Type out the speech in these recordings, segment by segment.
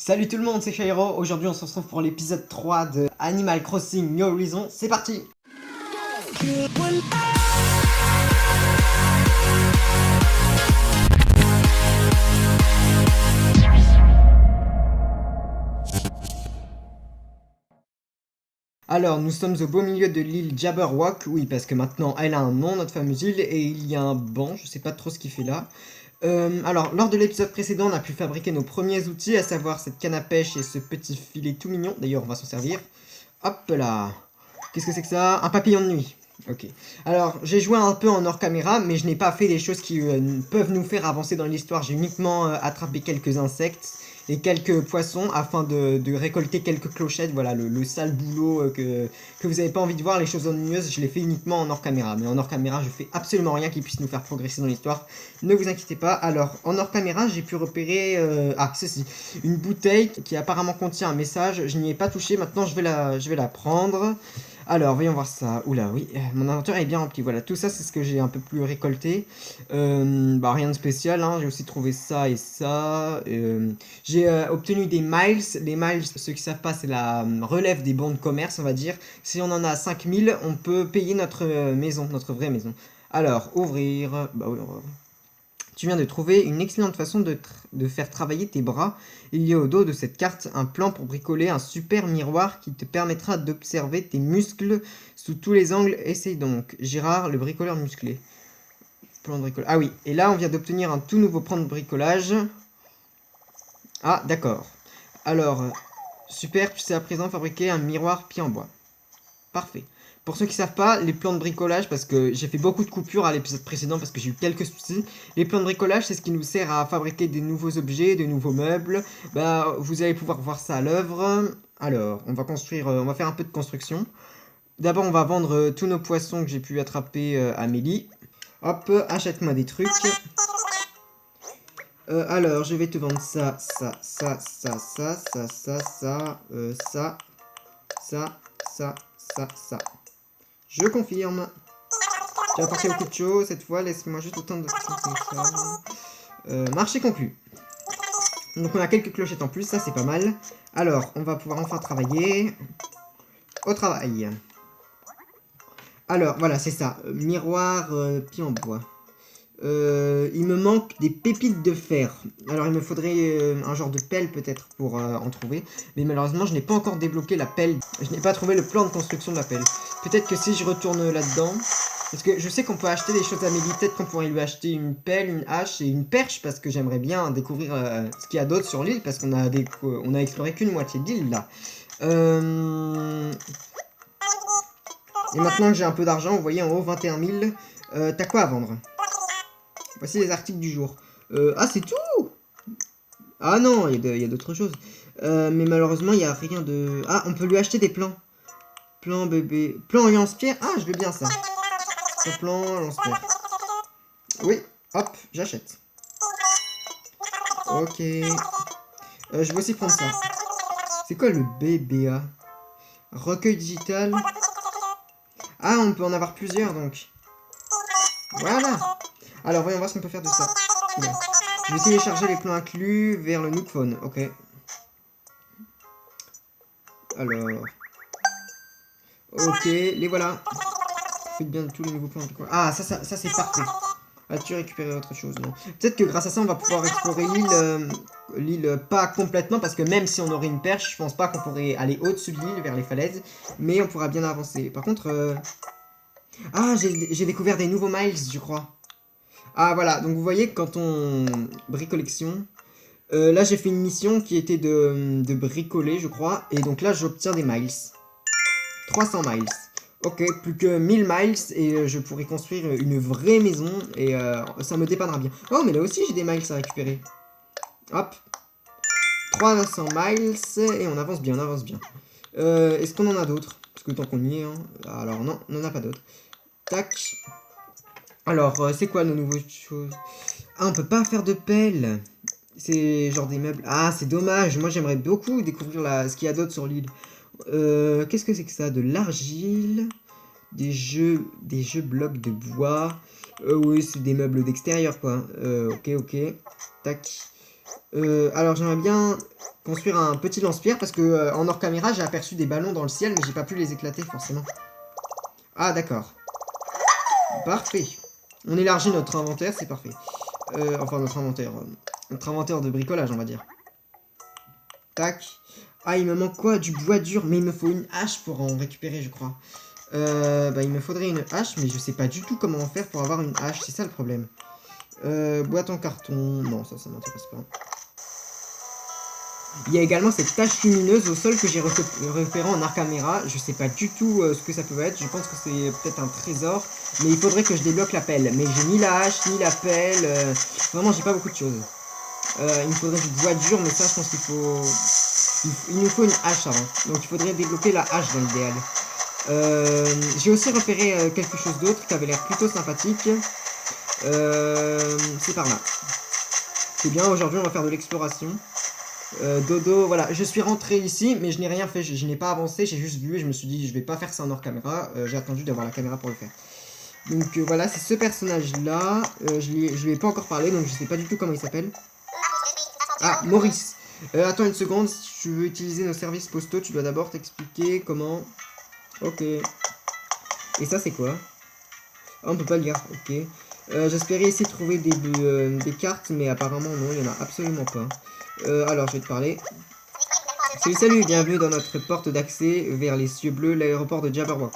Salut tout le monde, c'est Shairo. Aujourd'hui on se retrouve pour l'épisode 3 de Animal Crossing New Horizons. C'est parti. Alors nous sommes au beau milieu de l'île Jabberwock. Oui, parce que maintenant elle a un nom, notre fameuse île, et il y a un banc, je sais pas trop ce qu'il fait là. Alors, lors de l'épisode précédent, on a pu fabriquer nos premiers outils, à savoir cette canne à pêche et ce petit filet tout mignon. D'ailleurs, on va s'en servir. Hop là. Qu'est-ce que c'est que ça? Un papillon de nuit. Ok. Alors, j'ai joué un peu en hors caméra, mais je n'ai pas fait les choses qui peuvent nous faire avancer dans l'histoire. J'ai uniquement attrapé quelques insectes et quelques poissons afin de récolter quelques clochettes. Voilà, le sale boulot que vous n'avez pas envie de voir, les choses ennuyeuses, je les fais uniquement en hors caméra. Mais en hors caméra, je fais absolument rien qui puisse nous faire progresser dans l'histoire. Ne vous inquiétez pas. Alors, en hors caméra, j'ai pu repérer... ceci. Une bouteille qui apparemment contient un message. Je n'y ai pas touché. Maintenant, je vais la prendre. Alors, voyons voir ça. Oula, oui, mon inventaire est bien rempli. Voilà, tout ça, c'est ce que j'ai un peu plus récolté. Rien de spécial, hein. J'ai aussi trouvé ça et ça. J'ai obtenu des miles. Les miles, ceux qui savent pas, c'est la relève des bons de commerce, on va dire. Si on en a 5000, on peut payer notre maison, notre vraie maison. Alors, ouvrir. Bah oui, on va... Tu viens de trouver une excellente façon de faire travailler tes bras. Il y a au dos de cette carte un plan pour bricoler un super miroir qui te permettra d'observer tes muscles sous tous les angles. Essaye donc. Gérard, le bricoleur musclé. Plan de bricolage. Ah oui, et là on vient d'obtenir un tout nouveau plan de bricolage. Ah, d'accord. Alors, super, tu sais à présent fabriquer un miroir pied en bois. Parfait. Pour ceux qui savent pas, les plans de bricolage, parce que j'ai fait beaucoup de coupures à l'épisode précédent parce que j'ai eu quelques soucis. Les plans de bricolage, c'est ce qui nous sert à fabriquer des nouveaux objets, de nouveaux meubles. Bah, vous allez pouvoir voir ça à l'œuvre. Alors, on va construire, on va faire un peu de construction. D'abord, on va vendre tous nos poissons que j'ai pu attraper à Mélie. Hop, achète-moi des trucs. Alors, je vais te vendre ça, ça, ça, ça, ça, ça, ça, ça, ça. Je confirme. J'ai apporté beaucoup de choses cette fois. Laisse-moi juste autant de marché conclu. Donc on a quelques clochettes en plus, ça c'est pas mal. Alors, on va pouvoir enfin travailler. Au travail. Alors, voilà, c'est ça. Miroir pied en bois. Il me manque des pépites de fer. Alors il me faudrait un genre de pelle peut-être pour en trouver. Mais malheureusement je n'ai pas encore débloqué la pelle. Je n'ai pas trouvé le plan de construction de la pelle. Peut-être que si je retourne là-dedans... Parce que je sais qu'on peut acheter des choses à Mélie. Peut-être qu'on pourrait lui acheter une pelle, une hache et une perche. Parce que j'aimerais bien découvrir ce qu'il y a d'autre sur l'île. Parce qu'on a, on a exploré qu'une moitié de l'île là. Et maintenant que j'ai un peu d'argent, vous voyez en haut 21 000. T'as quoi à vendre? Voici les articles du jour. Ah, c'est tout! Ah non, il y a d'autres choses. Mais malheureusement, il n'y a rien de... Ah, on peut lui acheter des plans. Plan bébé... Plan lance-pierre. Ah, je veux bien ça. Plan lance-pierre. Oui, hop, j'achète. Ok. Je vais aussi prendre ça. C'est quoi le BBA? Recueil digital. Ah, on peut en avoir plusieurs, donc. Voilà. Alors, voyons voir ce qu'on peut faire de ça. Bon. Je vais télécharger les plans inclus vers le Nook Phone. Ok. Alors. Ok, les voilà. Faites bien tous les nouveaux plans. Ah, ça c'est parfait. As-tu récupéré autre chose? Non. Peut-être que grâce à ça, on va pouvoir explorer l'île. L'île pas complètement, parce que même si on aurait une perche, je pense pas qu'on pourrait aller au-dessus de l'île, vers les falaises. Mais on pourra bien avancer. Par contre... Ah, j'ai découvert des nouveaux miles, je crois. Ah voilà, donc vous voyez quand on bricollection, là j'ai fait une mission qui était de bricoler je crois, et donc là j'obtiens des miles. 300 miles. Ok, plus que 1000 miles et je pourrais construire une vraie maison et ça me dépannera bien. Oh mais là aussi j'ai des miles à récupérer. Hop. 300 miles et on avance bien, on avance bien. Est-ce qu'on en a d'autres? Parce que tant qu'on y est, hein. Alors non, on n'en a pas d'autres. Tac. Alors, c'est quoi nos nouvelles choses? Ah, on peut pas faire de pelle. C'est genre des meubles. Ah, c'est dommage. Moi, j'aimerais beaucoup découvrir ce qu'il y a d'autre sur l'île. Qu'est-ce que c'est que ça? De l'argile. Des jeux blocs de bois. Oui, c'est des meubles d'extérieur, quoi. Ok. Tac. Alors j'aimerais bien construire un petit lance-pierre parce que en hors caméra j'ai aperçu des ballons dans le ciel mais j'ai pas pu les éclater forcément. Ah d'accord. Parfait. On élargit notre inventaire, c'est parfait. Enfin notre inventaire de bricolage on va dire. Tac. Ah il me manque quoi? Du bois dur, mais il me faut une hache pour en récupérer je crois. Bah il me faudrait une hache mais je sais pas du tout comment faire pour avoir une hache, c'est ça le problème. Boîte en carton, non ça m'intéresse pas. Il y a également cette tache lumineuse au sol que j'ai repérée en caméra. Je sais pas du tout ce que ça peut être. Je pense que c'est peut-être un trésor. Mais il faudrait que je débloque la pelle. Mais j'ai ni la hache, ni la pelle. Vraiment, j'ai pas beaucoup de choses. Il me faudrait du bois dur, mais ça, je pense qu'il faut... Il nous faut une hache avant. Donc il faudrait débloquer la hache dans l'idéal. J'ai aussi repéré quelque chose d'autre qui avait l'air plutôt sympathique. C'est par là. C'est bien, aujourd'hui on va faire de l'exploration. Dodo, voilà, je suis rentré ici, mais je n'ai rien fait, je n'ai pas avancé, j'ai juste vu et je me suis dit, je vais pas faire ça en hors caméra, j'ai attendu d'avoir la caméra pour le faire. Donc voilà, c'est ce personnage-là, je lui ai pas encore parlé, donc je sais pas du tout comment il s'appelle. Ah, Maurice. Attends une seconde, si tu veux utiliser nos services postaux, tu dois d'abord t'expliquer comment... Ok. Et ça, c'est quoi? Ah, on peut pas lire, ok. J'espérais essayer de trouver des cartes, mais apparemment non, il y en a absolument pas. Alors, je vais te parler. Salut, bienvenue dans notre porte d'accès vers les cieux bleus, l'aéroport de Jabberwock.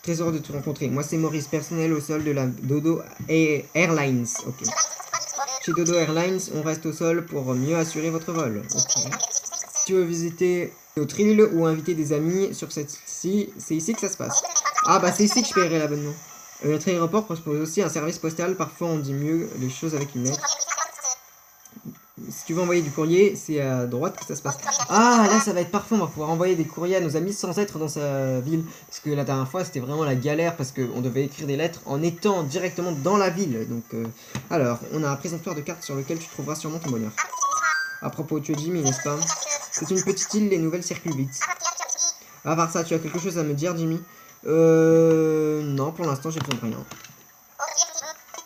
Très heureux de te rencontrer. Moi, c'est Maurice, personnel au sol de la Dodo Airlines. Ok. Chez Dodo Airlines, on reste au sol pour mieux assurer votre vol. Ok. Si tu veux visiter notre île ou inviter des amis sur cette-ci, c'est ici que ça se passe. Ah bah c'est ici que je paierai l'abonnement. Notre aéroport propose aussi un service postal. Parfois on dit mieux les choses avec une lettre. Si tu veux envoyer du courrier, c'est à droite que ça se passe. Ah, là, ça va être parfait. On va pouvoir envoyer des courriers à nos amis sans être dans sa ville. Parce que la dernière fois, c'était vraiment la galère. Parce qu'on devait écrire des lettres en étant directement dans la ville. Donc, alors, on a un présentoir de cartes sur lequel tu trouveras sûrement ton bonheur. À propos, tu es Jimmy, n'est-ce pas? C'est une petite île, les nouvelles circulent vite. À part ça, tu as quelque chose à me dire, Jimmy? Non, pour l'instant, j'ai besoin de rien.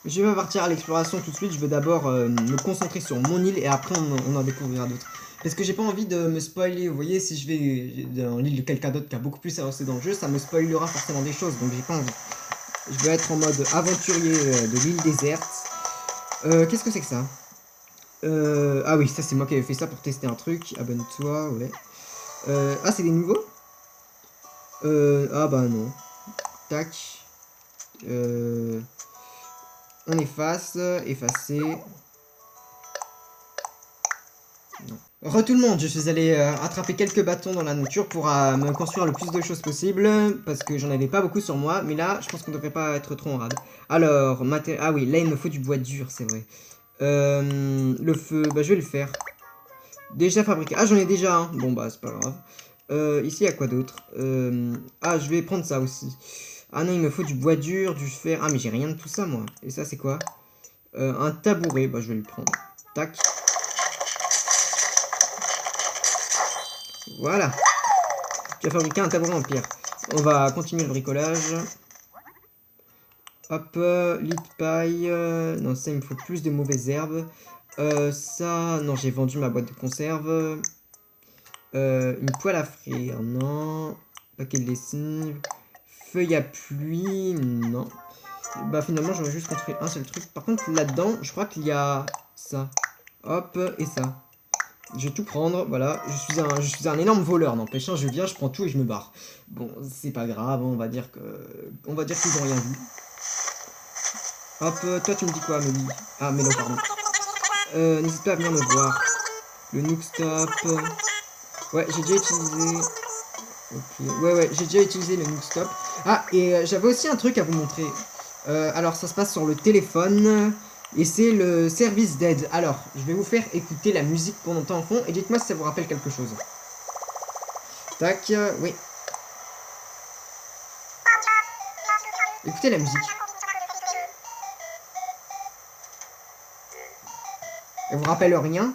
Je vais partir à l'exploration tout de suite, je vais d'abord me concentrer sur mon île et après on en découvrira d'autres. Parce que j'ai pas envie de me spoiler, vous voyez, si je vais dans l'île de quelqu'un d'autre qui a beaucoup plus avancé dans le jeu, ça me spoilera forcément des choses, donc j'ai pas envie. Je vais être en mode aventurier de l'île déserte. Qu'est-ce que c'est que ça? Ah oui, ça c'est moi qui avais fait ça pour tester un truc, abonne-toi, ouais. Ah c'est des nouveaux? Ah bah non. Tac. On efface, effacer. Re tout le monde, je suis allé attraper quelques bâtons dans la nature pour me construire le plus de choses possible, parce que j'en avais pas beaucoup sur moi, mais là, je pense qu'on devrait pas être trop en rade. Alors, ah oui, là il me faut du bois dur, c'est vrai. Le feu, bah je vais le faire. Déjà fabriqué. Ah, j'en ai déjà un. Bon, bah c'est pas grave. Ici, il y a quoi d'autre? Ah, je vais prendre ça aussi. Ah non, il me faut du bois dur, du fer. Ah, mais j'ai rien de tout ça, moi. Et ça, c'est quoi? Un tabouret. Bah, je vais le prendre. Tac. Voilà. Tu as fabriqué un tabouret en pierre. On va continuer le bricolage. Hop, lit de paille. Non, ça, il me faut plus de mauvaises herbes. Ça, non, j'ai vendu ma boîte de conserve. Une poêle à frire, non. Paquet de lessive. Feuille à pluie, non. Bah finalement j'aurais juste construit un seul truc. Par contre là-dedans, je crois qu'il y a ça. Hop, et ça. Je vais tout prendre, voilà. Je suis un énorme voleur, n'empêche. Je viens, je prends tout et je me barre. Bon, c'est pas grave, on va dire qu'ils ont rien vu. Hop, toi tu me dis quoi, Amélie? Ah, Mélo, pardon. N'hésite pas à venir me voir. Le Nook Stop. Ouais, j'ai déjà utilisé... Ok, ouais, j'ai déjà utilisé le Nook Stop. Ah, et j'avais aussi un truc à vous montrer. Alors, ça se passe sur le téléphone. Et c'est le service d'aide. Alors, je vais vous faire écouter la musique qu'on entend en fond. Et dites-moi si ça vous rappelle quelque chose. Tac, oui. Écoutez la musique. Elle vous rappelle rien?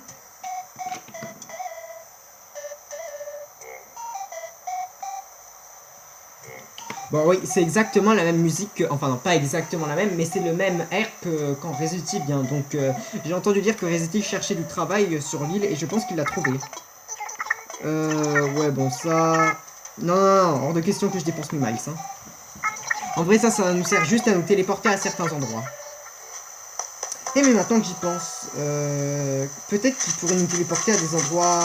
Bon oui, c'est exactement la même musique que... Enfin non, pas exactement la même, mais c'est le même air que quand Resident Evil vient. Donc j'ai entendu dire que Resident Evil cherchait du travail sur l'île et je pense qu'il l'a trouvé. Ouais, bon, ça... Non, non, non, hors de question que je dépense mes miles, hein. En vrai, ça nous sert juste à nous téléporter à certains endroits. Et mais maintenant que j'y pense, peut-être qu'il pourrait nous téléporter à des endroits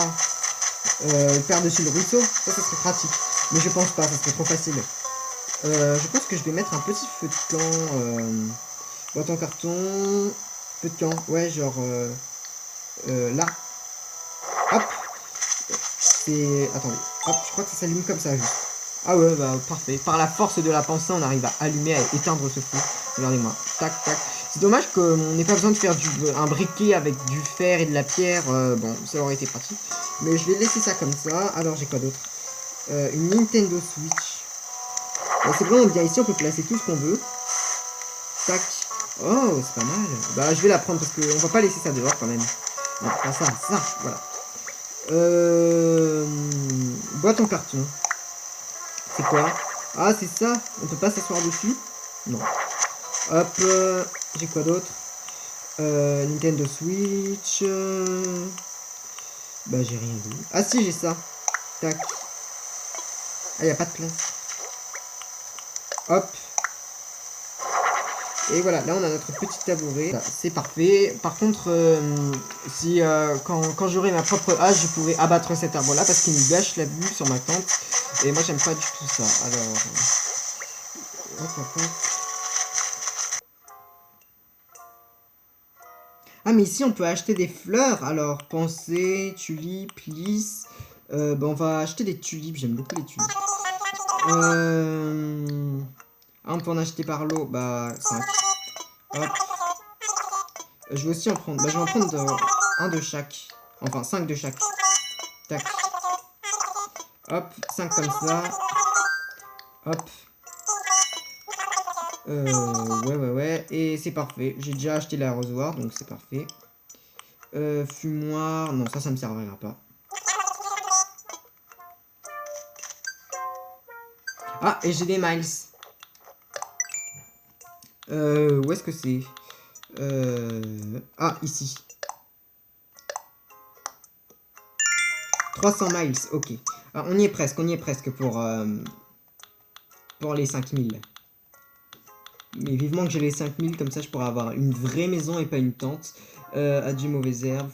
par-dessus le ruisseau. Ça serait pratique. Mais je pense pas, ça serait trop facile. Je pense que je vais mettre un petit feu de camp boîte en carton. Feu de camp, ouais, genre là. Hop. C'est... Attendez. Hop, je crois que ça s'allume comme ça juste. Ah ouais, bah parfait. Par la force de la pensée, on arrive à allumer, à éteindre ce feu. Regardez-moi. Tac, tac. C'est dommage qu'on n'ait pas besoin de faire un briquet avec du fer et de la pierre. Bon, ça aurait été pratique. Mais je vais laisser ça comme ça. Alors, j'ai quoi d'autre? Une Nintendo Switch. C'est vraiment bien. Ici, on peut placer tout ce qu'on veut. Tac. Oh, c'est pas mal. Bah, je vais la prendre parce qu'on va pas laisser ça dehors quand même. Non, pas ça, ça, voilà. Boîte en carton. C'est quoi? Ah, c'est ça. On peut pas s'asseoir dessus? Non. Hop, j'ai quoi d'autre? Nintendo Switch. Bah, j'ai rien dit. Ah, si, j'ai ça. Tac. Ah, y a pas de place. Hop. Et voilà, là on a notre petit tabouret. C'est parfait. Par contre, si quand j'aurai ma propre hache, je pourrai abattre cet arbre là parce qu'il nous gâche la vue sur ma tente. Et moi j'aime pas du tout ça. Alors. Hop, hop, hop. Ah mais ici on peut acheter des fleurs. Alors pensée, tulipes, lys. Bah, on va acheter des tulipes. J'aime beaucoup les tulipes. Ah, on peut en acheter par lot. Bah 5. Hop. Je vais aussi en prendre. Bah, je vais en prendre un de chaque. Enfin, 5 de chaque. Tac. Hop, 5 comme ça. Hop. Ouais. Et c'est parfait. J'ai déjà acheté l'arrosoir, donc c'est parfait. Fumoir. Non, ça me servira pas. Ah, et j'ai des miles. Où est-ce que c'est? Ah, ici. 300 miles, ok. Alors, on y est presque pour les 5000. Mais vivement que j'ai les 5000, comme ça je pourrais avoir une vraie maison et pas une tente. Adieu mauvaises herbes.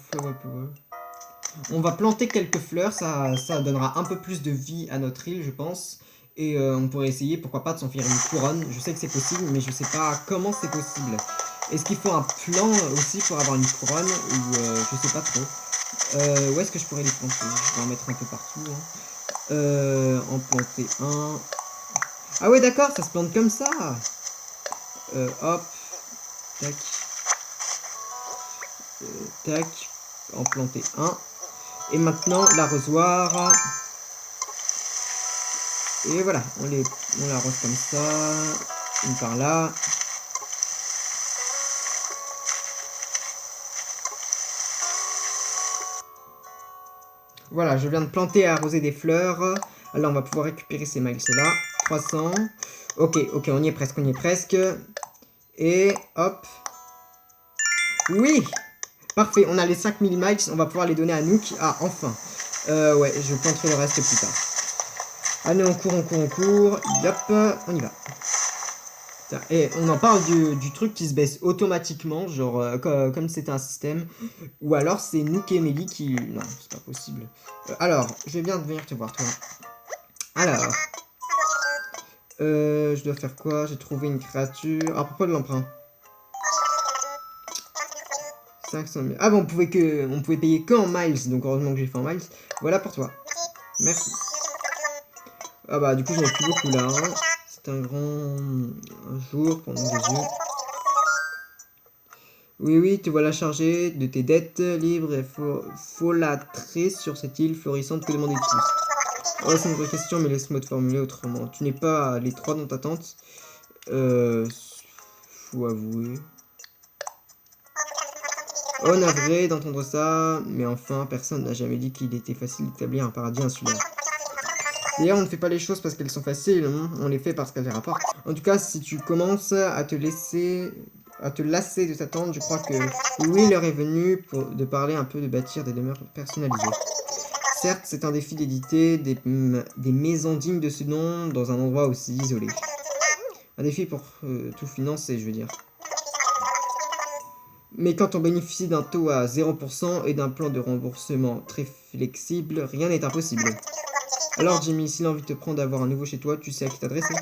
On va planter quelques fleurs, ça donnera un peu plus de vie à notre île, je pense. Et on pourrait essayer, pourquoi pas, de s'en faire une couronne. Je sais que c'est possible, mais je sais pas comment c'est possible. Est-ce qu'il faut un plan aussi pour avoir une couronne ou je sais pas trop. Où est-ce que je pourrais les planter? Je vais en mettre un peu partout. Hein. En planter un. Ah ouais d'accord, ça se plante comme ça. Hop. Tac. Tac. En planter un. Et maintenant l'arrosoir. Et voilà, on l'arrose comme ça. Une par là. Voilà, je viens de planter et arroser des fleurs. Alors on va pouvoir récupérer ces miles là. 300. Ok, on y est presque. Et hop. Oui. Parfait, on a les 5000 miles. On va pouvoir les donner à Nook. Ah, enfin. Ouais, je planterai le reste plus tard. Allez, on court. Yop, on y va. Et on en parle du truc qui se baisse automatiquement, genre comme c'était un système. Ou alors c'est Nook et Mélie qui... Non, c'est pas possible. Alors, je vais bien venir te voir, toi. Alors... je dois faire quoi? J'ai trouvé une créature... À propos de l'emprunt. 500 000... Ah bon, on pouvait payer que en miles, donc heureusement que j'ai fait en miles. Voilà pour toi. Merci. Ah bah, du coup, j'en ai plus beaucoup là. Hein. C'est un jour pour nos yeux. Oui, te voilà chargé de tes dettes libres et folâtrées sur cette île florissante. Que demander-tu? Oh, c'est une vraie question, mais laisse-moi te formuler autrement. Tu n'es pas les 3 dans ta tente. Faut avouer. Oh, navré d'entendre ça, mais enfin, personne n'a jamais dit qu'il était facile d'établir un paradis insulaire. D'ailleurs, on ne fait pas les choses parce qu'elles sont faciles, hein. On les fait parce qu'elles rapportent. En tout cas, si tu commences à te lasser de t'attendre, je crois que oui, l'heure est venue de parler un peu de bâtir des demeures personnalisées. Certes, c'est un défi d'éditer des maisons dignes de ce nom dans un endroit aussi isolé. Un défi pour tout financer, je veux dire. Mais quand on bénéficie d'un taux à 0% et d'un plan de remboursement très flexible, rien n'est impossible. Alors Jimmy, si l'envie te prend d'avoir un nouveau chez toi, tu sais à qui t'adresser.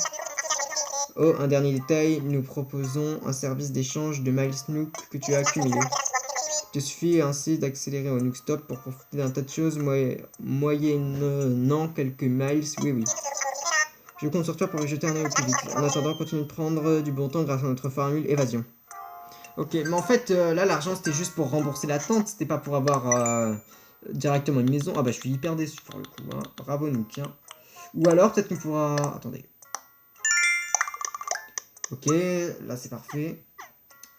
Oh, un dernier détail, nous proposons un service d'échange de miles Nook que tu as accumulé. Il te suffit ainsi d'accélérer au Nook Stop pour profiter d'un tas de choses moyennant quelques miles, oui. Je compte sur toi pour y jeter un œil au plus vite. En attendant, continue de prendre du bon temps grâce à notre formule évasion. Ok, mais en fait, là, l'argent, c'était juste pour rembourser la tente, c'était pas pour avoir directement une maison. Ah bah, je suis hyper déçu pour le coup, hein. Bravo, Nook, hein. Ou alors, peut-être qu'on pourra... Attendez. Ok, là, c'est parfait.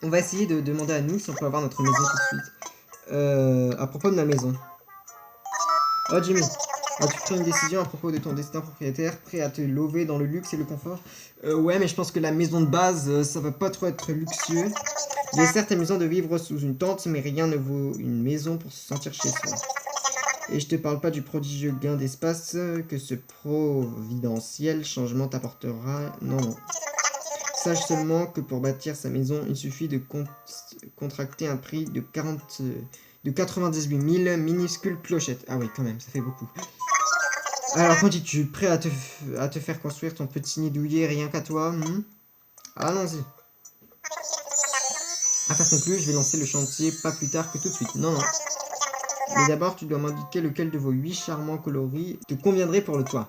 On va essayer de demander à nous si on peut avoir notre maison tout de suite. À propos de ma maison. Oh, Jimmy, as-tu pris une décision à propos de ton destin propriétaire, prêt à te lever dans le luxe et le confort? Ouais, mais je pense que la maison de base, ça va pas trop être luxueux. Il est certes amusant de vivre sous une tente, mais rien ne vaut une maison pour se sentir chez soi. Et je te parle pas du prodigieux gain d'espace que ce providentiel changement t'apportera. Non. Sache seulement que pour bâtir sa maison, il suffit de contracter un prix de 98 000 minuscules clochettes. Ah oui, quand même, ça fait beaucoup. Alors, quand es-tu prêt à te faire construire ton petit nid douillet rien qu'à toi? Allons-y. Affaire conclue, je vais lancer le chantier pas plus tard que tout de suite. Non. Mais d'abord, tu dois m'indiquer lequel de vos 8 charmants coloris te conviendrait pour le toit.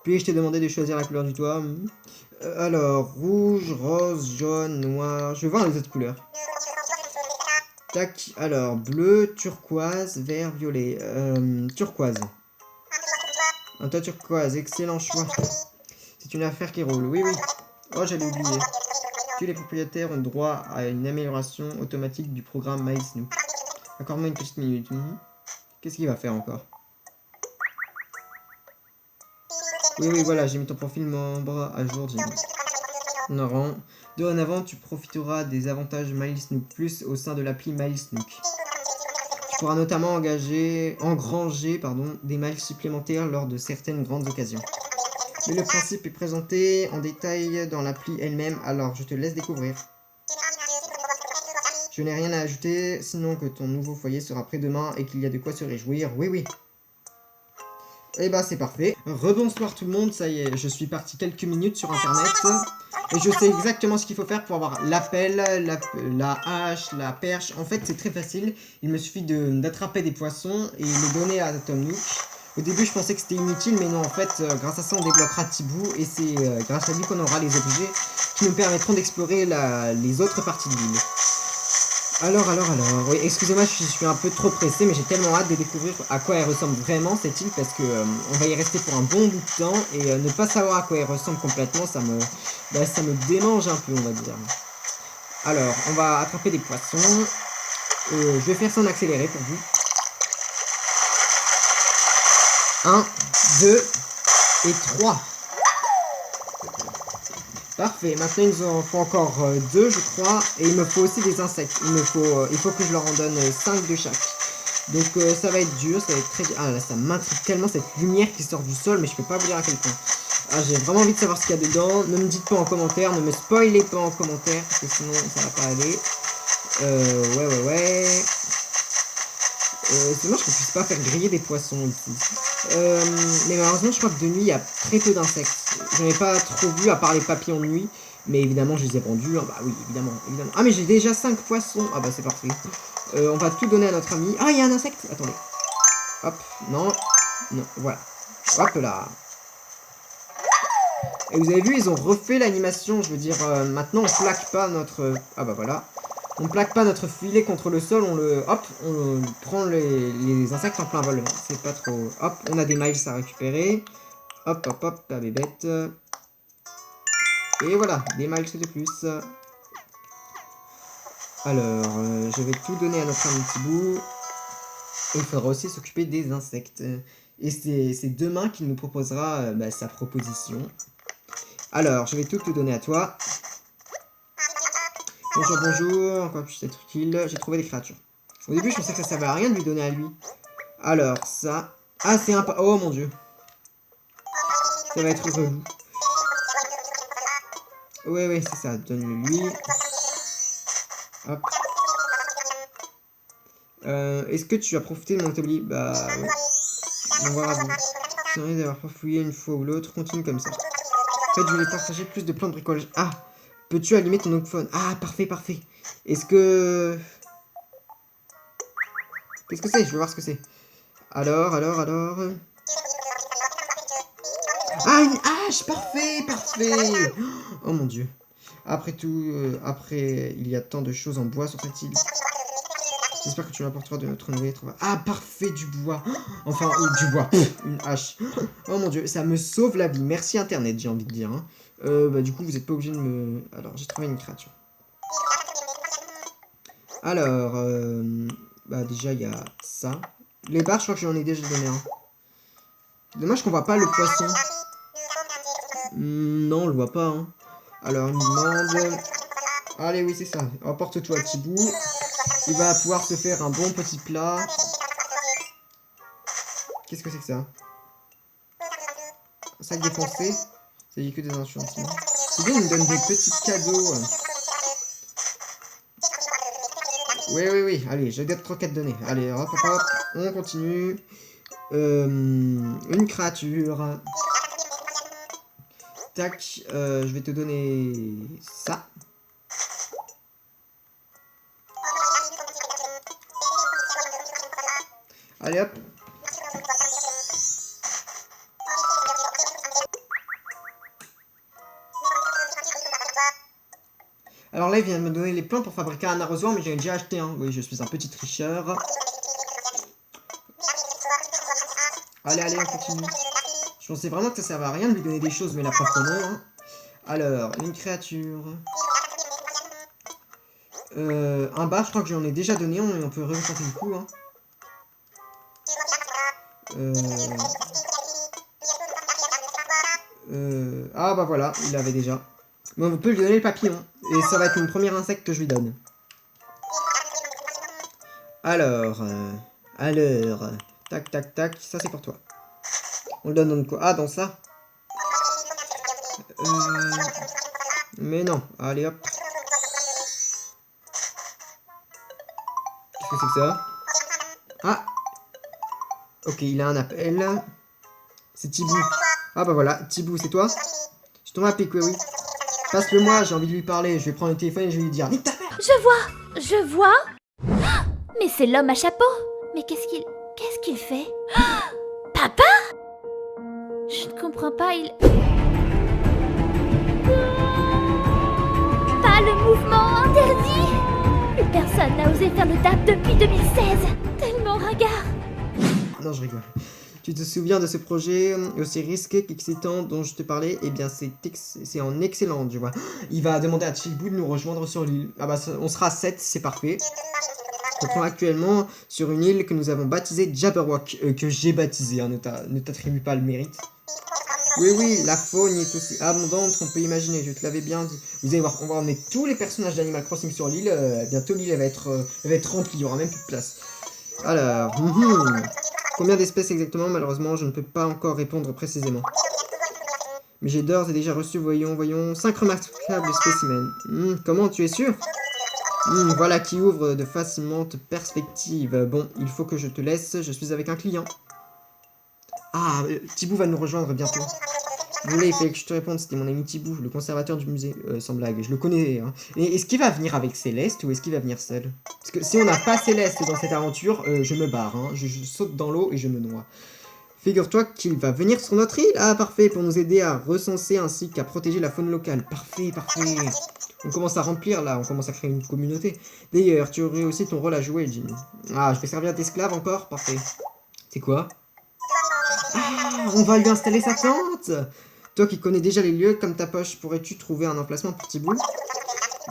Puis je t'ai demandé de choisir la couleur du toit. Alors, rouge, rose, jaune, noir... Je vais voir les autres couleurs. Tac, alors, bleu, turquoise, vert, violet. Turquoise. Un toit turquoise, excellent choix. C'est une affaire qui roule, oui. Oh, j'allais oublier. Tous les propriétaires ont droit à une amélioration automatique du programme MySnoop. Accorde-moi une petite minute. Qu'est-ce qu'il va faire encore? Oui, voilà, j'ai mis ton profil membre à jour, Jimmy. Dorénavant, tu profiteras des avantages MySnoop Plus au sein de l'appli MySnoop. Tu pourras notamment engranger des miles supplémentaires lors de certaines grandes occasions. Mais le principe est présenté en détail dans l'appli elle-même, alors je te laisse découvrir. Je n'ai rien à ajouter, sinon que ton nouveau foyer sera prêt demain et qu'il y a de quoi se réjouir, oui. Et bah c'est parfait. Rebonsoir tout le monde, ça y est, je suis parti quelques minutes sur internet. Et je sais exactement ce qu'il faut faire pour avoir l'appel, la hache, la perche. En fait c'est très facile, il me suffit d'attraper des poissons et les donner à Tom Nook. Au début je pensais que c'était inutile, mais non en fait grâce à ça on débloquera Tibou. Et c'est grâce à lui qu'on aura les objets qui nous permettront d'explorer les autres parties de l'île. Alors, oui, excusez-moi, je suis un peu trop pressé, mais j'ai tellement hâte de découvrir à quoi elle ressemble vraiment cette île, parce que on va y rester pour un bon bout de temps, et ne pas savoir à quoi elle ressemble complètement, ça me démange un peu, on va dire. Alors, on va attraper des poissons, je vais faire ça en accéléré pour vous. 1, 2 et 3. Parfait, maintenant il en faut encore 2 je crois, et il me faut aussi des insectes, il faut que je leur en donne 5 de chaque. Donc ça va être dur, ça va être très dur. Ah là ça m'intrigue tellement cette lumière qui sort du sol, mais je peux pas vous dire à quel point. Ah j'ai vraiment envie de savoir ce qu'il y a dedans, ne me dites pas en commentaire, ne me spoilez pas en commentaire, parce que sinon ça va pas aller. Ouais. C'est dommage qu'on puisse pas faire griller des poissons ici. Mais malheureusement je crois que de nuit il y a très peu d'insectes. J'en ai pas trop vu à part les papillons de nuit. Mais évidemment je les ai vendus. Hein. Bah oui évidemment. Ah mais j'ai déjà 5 poissons. Ah bah c'est parfait. On va tout donner à notre ami. Ah il y a un insecte. Attendez. Hop. Non. Voilà. Hop là. Et vous avez vu ils ont refait l'animation. Je veux dire maintenant on plaque pas notre... Ah bah voilà. On plaque pas notre filet contre le sol, on prend les insectes en plein vol. C'est pas trop... Hop, on a des miles à récupérer. Hop, la bébête. Et voilà, des miles de plus. Alors, je vais tout donner à notre ami Tibou. Et il faudra aussi s'occuper des insectes. Et c'est demain qu'il nous proposera sa proposition. Alors, je vais tout te donner à toi. Bonjour, bonjour, encore plus être utile. J'ai trouvé des créatures. Au début, je pensais que ça servait à rien de lui donner à lui. Alors, ça... Ah, c'est un... Oh mon dieu. Ça va être relou. Ouais, c'est ça. Donne-le lui. Hop. Est-ce que tu as profité de mon établi? Bah, ouais. Bon, bravo. C'est vrai d'avoir farfouillé une fois ou l'autre. Continue comme ça. En fait, je voulais partager plus de plans de bricolage. Ah! Peux-tu allumer ton Ogphone? Ah, parfait, parfait. Est-ce que... Qu'est-ce que c'est? Je veux voir ce que c'est. Alors... Ah, une hache! Parfait, parfait! Oh mon dieu. Après tout, après, il y a tant de choses en bois sur cette île. J'espère que tu m'apporteras de notre nourriture. Ah, parfait, du bois. Enfin, du bois. Une hache. Oh mon dieu, ça me sauve la vie. Merci Internet, j'ai envie de dire. Hein. Du coup, vous n'êtes pas obligé de me... Alors, j'ai trouvé une créature. Alors, déjà, il y a ça. Les barres, je crois que j'en ai déjà donné un. Dommage qu'on voit pas le poisson. Non, on le voit pas. Hein. Alors, il me demande... Allez, oui, c'est ça. Emporte-toi, Tibou. Il va pouvoir se faire un bon petit plat. Qu'est-ce que c'est que ça? Un sac défoncé. Ça dit que des enchantements. C'est bien, il nous donne des petits cadeaux. Oui. Allez, je garde 3-4 données. Allez, hop, on continue. Une créature. Tac, je vais te donner ça. Allez hop. Alors là, il vient de me donner les plans pour fabriquer un arrosoir, mais j'en ai déjà acheté un. Oui, je suis un petit tricheur. Allez, on continue. Je pensais vraiment que ça servait à rien de lui donner des choses, mais la preuve que non. Hein. Alors, une créature. Un bar, je crois que j'en ai déjà donné, on peut retenter le coup. Hein. Ah bah voilà, il l'avait déjà. Mais on peut lui donner le papillon. Et ça va être mon premier insecte que je lui donne. Alors, tac, ça c'est pour toi. On le donne dans quoi? Ah, dans ça. Mais non, allez hop. Qu'est-ce que c'est que ça? Ah. Ok, il a un appel. C'est Tibou. Ah bah voilà, Tibou, c'est toi? Je t'en rappelle, oui. Passe-le moi, j'ai envie de lui parler. Je vais prendre le téléphone et je vais lui dire. Nique ta mère! Je vois. Mais c'est l'homme à chapeau. Mais qu'est-ce qu'il fait? Papa? Je ne comprends pas, Pas le mouvement interdit. Plus personne n'a osé faire le DAP depuis 2016. Tellement ringard. Non, je rigole. Tu te souviens de ce projet aussi risqué qu'excitant dont je te parlais? Eh bien, c'est en excellent, tu vois. Il va demander à Tibou de nous rejoindre sur l'île. Ah bah, on sera 7, c'est parfait. On se trouve actuellement sur une île que nous avons baptisée Jabberwock, que j'ai baptisée, hein, ne t'attribue pas le mérite. Oui, la faune est aussi abondante qu'on peut imaginer, je te l'avais bien dit. Vous allez voir, on va emmener tous les personnages d'Animal Crossing sur l'île. Bientôt l'île va être remplie, il n'y aura même plus de place. Alors, combien d'espèces exactement? Malheureusement, je ne peux pas encore répondre précisément. Mais j'ai d'ores et déjà reçu, voyons, 5 remarquables spécimens. Comment, tu es sûr? Voilà qui ouvre de fascinantes perspectives. Bon, il faut que je te laisse, je suis avec un client. Ah, Tibou va nous rejoindre bientôt. Désolé, il fallait que je te réponde, c'était mon ami Tibou, le conservateur du musée, sans blague, je le connais. Hein. Et est-ce qu'il va venir avec Céleste ou est-ce qu'il va venir seul? Parce que si on n'a pas Céleste dans cette aventure, je me barre, hein. Je saute dans l'eau et je me noie. Figure-toi qu'il va venir sur notre île. Ah, parfait, pour nous aider à recenser ainsi qu'à protéger la faune locale. Parfait. On commence à remplir là, on commence à créer une communauté. D'ailleurs, tu aurais aussi ton rôle à jouer, Jimmy. Ah, je vais servir d'esclave encore? Parfait. C'est quoi? Ah, on va lui installer sa tente. Toi qui connais déjà les lieux comme ta poche, pourrais-tu trouver un emplacement pour Tibou?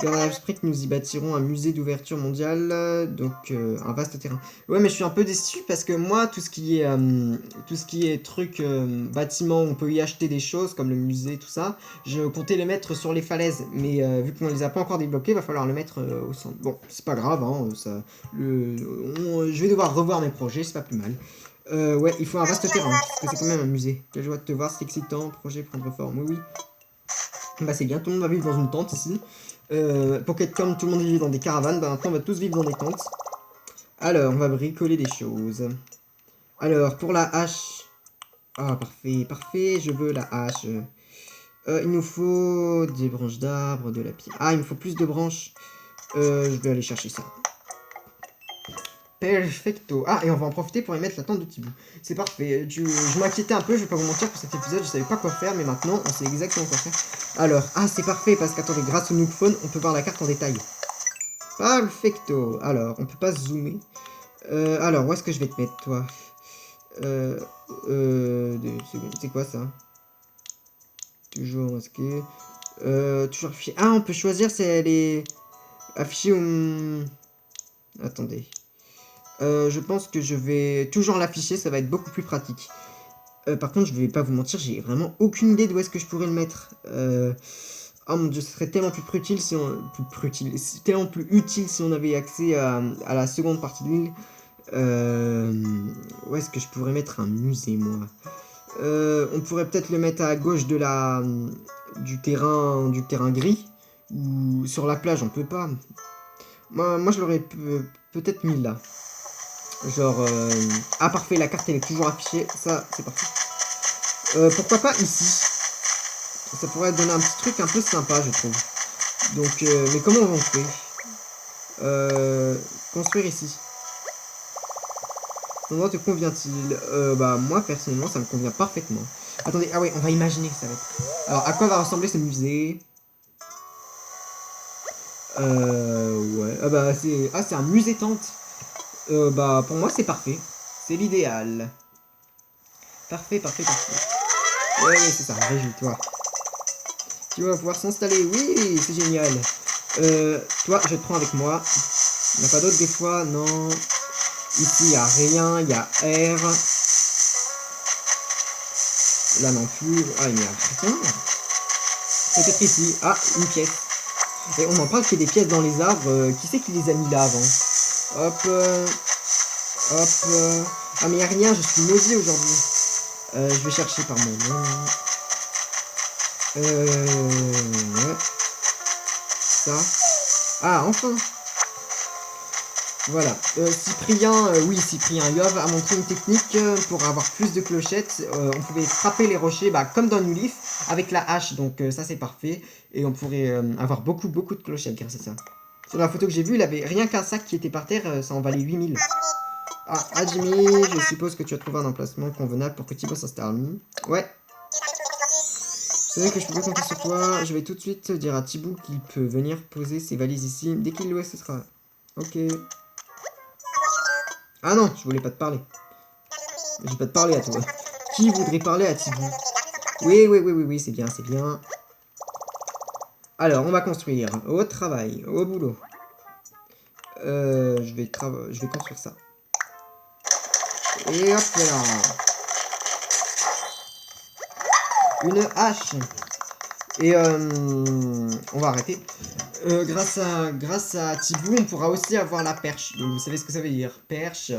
Bernard Sprint, nous y bâtirons un musée d'ouverture mondiale, donc un vaste terrain. Ouais, mais je suis un peu déçu parce que moi, tout ce qui est truc, bâtiment, on peut y acheter des choses comme le musée, tout ça. Je comptais les mettre sur les falaises, mais vu qu'on les a pas encore débloqués, va falloir le mettre au centre. Bon, c'est pas grave, hein, je vais devoir revoir mes projets, c'est pas plus mal. Ouais, il faut un vaste terrain, parce que c'est quand même un musée. Quelle joie de te voir, c'est excitant, projet prendre forme, oui, oui. Bah c'est bien, tout le monde va vivre dans une tente ici. Pocket comme tout le monde vit dans des caravanes, bah maintenant on va tous vivre dans des tentes. Alors, on va bricoler des choses. Alors, pour la hache... Ah, parfait, parfait, je veux la hache. Il nous faut des branches d'arbres, de la pierre. Ah, il me faut plus de branches. Je vais aller chercher ça. Perfecto. Ah, et on va en profiter pour y mettre la tente de Thibaut. C'est parfait. Je m'inquiétais un peu, je vais pas vous mentir, pour cet épisode, je savais pas quoi faire, mais maintenant, on sait exactement quoi faire. Alors, ah, c'est parfait, parce qu'attendez, grâce au Nook Phone, on peut voir la carte en détail. Perfecto. Alors, on peut pas zoomer. Alors, où est-ce que je vais te mettre, toi? 2 secondes. C'est quoi, ça? Toujours masqué. Toujours affiché. Ah, on peut choisir si elle est affichée ou... Attendez. Je pense que je vais toujours l'afficher, ça va être beaucoup plus pratique. Par contre, je vais pas vous mentir, j'ai vraiment aucune idée d'où est-ce que je pourrais le mettre. Oh mon dieu, ce serait tellement plus utile si on... tellement plus utile si on avait accès à la seconde partie de l'île. Où est-ce que je pourrais mettre un musée, moi? On pourrait peut-être le mettre à gauche de du terrain gris. Ou sur la plage, on peut pas. Moi je l'aurais peut-être mis là. Genre, ah parfait, la carte elle est toujours affichée, ça c'est parfait. Pourquoi pas ici? Ça pourrait donner un petit truc un peu sympa, je trouve. Donc, mais comment on fait? Construire ici. Cet endroit te convient-il? Bah moi personnellement ça me convient parfaitement. Attendez, ah ouais, on va imaginer que ça va être. Alors, à quoi va ressembler ce musée? Ouais, ah bah c'est un musée tente. Bah pour moi c'est parfait. C'est l'idéal. Parfait, parfait, parfait. Ouais, c'est ça, réjouis-toi. Tu vas pouvoir s'installer, oui, c'est génial. Toi, je te prends avec moi. Il n'y a pas d'autre des fois, non. Ici, il n'y a rien, il y a R. Là non plus. Ah, il n'y a rien. Peut-être ici. Ah, une pièce. Et on en parle qu'il y a des pièces dans les arbres. Qui c'est qui les a mis là avant? Hop. Hop. Ah, mais il n'y a rien, je suis maudit aujourd'hui. Je vais chercher par mon nom. Ouais. Ça. Ah, enfin. Voilà. Cyprien, oui, Cyprien Yov a montré une technique pour avoir plus de clochettes. On pouvait frapper les rochers, bah, comme dans New Leaf, avec la hache. Donc ça, c'est parfait. Et on pourrait avoir beaucoup de clochettes grâce à ça. Sur la photo que j'ai vue, il avait rien qu'un sac qui était par terre, ça en valait 8000. Ah, Jimmy, je suppose que tu as trouvé un emplacement convenable pour que Thibaut s'installe. Ouais. Je savais que je pouvais compter sur toi. Je vais tout de suite dire à Thibaut qu'il peut venir poser ses valises ici. Dès qu'il le ce sera. Ok. Ah non, je voulais pas te parler. Je vais pas te parler à toi. Qui voudrait parler à Thibaut? Oui, c'est bien, c'est bien. Alors, on va construire. Au travail, au boulot. Je vais construire ça. Et hop là. Une hache. Et on va arrêter. Grâce à Thibaut, on pourra aussi avoir la perche. Donc vous savez ce que ça veut dire. Perche.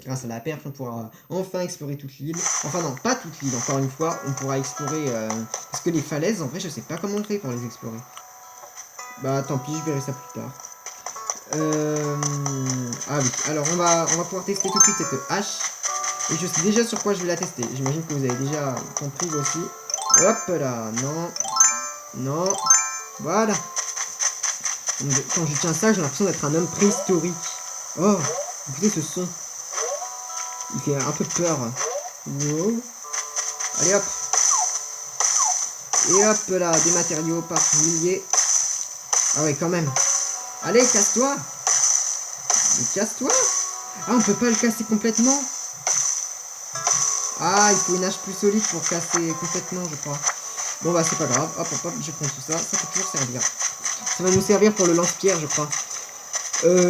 Grâce à la perche, on pourra enfin explorer toute l'île. Enfin non, pas toute l'île. Encore une fois, on pourra explorer... parce que les falaises, en vrai, je sais pas comment on fait pour les explorer. Bah tant pis, je verrai ça plus tard. Ah oui, alors on va pouvoir tester tout de suite cette hache. Et je sais déjà sur quoi je vais la tester. J'imagine que vous avez déjà compris aussi. Hop là, non. Non. Voilà. Quand je tiens ça, j'ai l'impression d'être un homme préhistorique. Oh, écoutez ce son. Il fait un peu peur. Wow. Allez hop. Et hop là, des matériaux par milliers. Ah ouais, quand même. Allez, casse-toi. Casse-toi. Ah, on peut pas le casser complètement. Ah, il faut une hache plus solide pour casser complètement, je crois. Bon, bah, c'est pas grave. Hop, hop, hop, je prends tout ça. Ça peut toujours servir. Ça va nous servir pour le lance-pierre, je crois.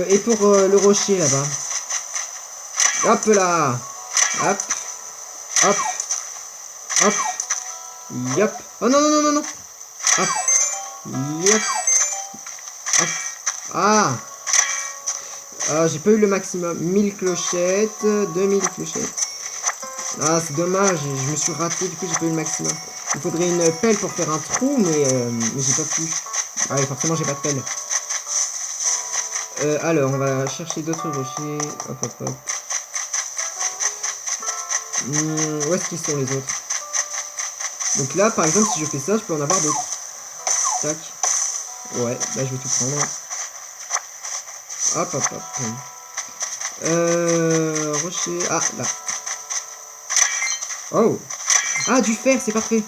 Et pour le rocher, là-bas. Hop là. Hop. Hop. Hop. Yop. Oh non, non, non, non, non. Hop. Yop. Hop. Ah. J'ai pas eu le maximum. 1000 clochettes. 2000 clochettes. Ah, c'est dommage. Je me suis raté. Du coup, j'ai pas eu le maximum. Il faudrait une pelle pour faire un trou, mais j'ai pas pu. Ah oui, forcément, j'ai pas de pelle. Alors, on va chercher d'autres rochers. Hop, hop, hop. Où est-ce qu'ils sont, les autres? Donc là, par exemple, si je fais ça, je peux en avoir d'autres. Tac. Ouais, là, je vais tout prendre. Hop, hop, hop. Rocher. Ah, là. Oh. Ah, du fer, c'est parfait.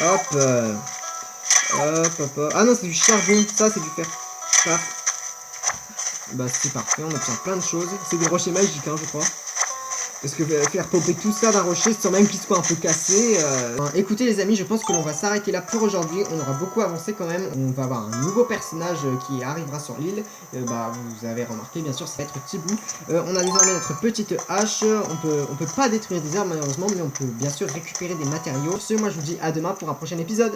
Hop. Hop, hop, hop. Ah non, c'est du charbon. Ça, c'est du fer. Paf. Bah, c'est parfait. On obtient plein de choses. C'est des rochers magiques, hein, je crois. Parce que faire popper tout ça d'un rocher sans même qu'il soit un peu cassé. Écoutez les amis, je pense que l'on va s'arrêter là pour aujourd'hui. On aura beaucoup avancé quand même. On va avoir un nouveau personnage qui arrivera sur l'île. Bah vous avez remarqué bien sûr, ça va être Tibou. On a désormais notre petite hache. On peut pas détruire des arbres malheureusement, mais on peut bien sûr récupérer des matériaux. Sur ce, moi je vous dis à demain pour un prochain épisode.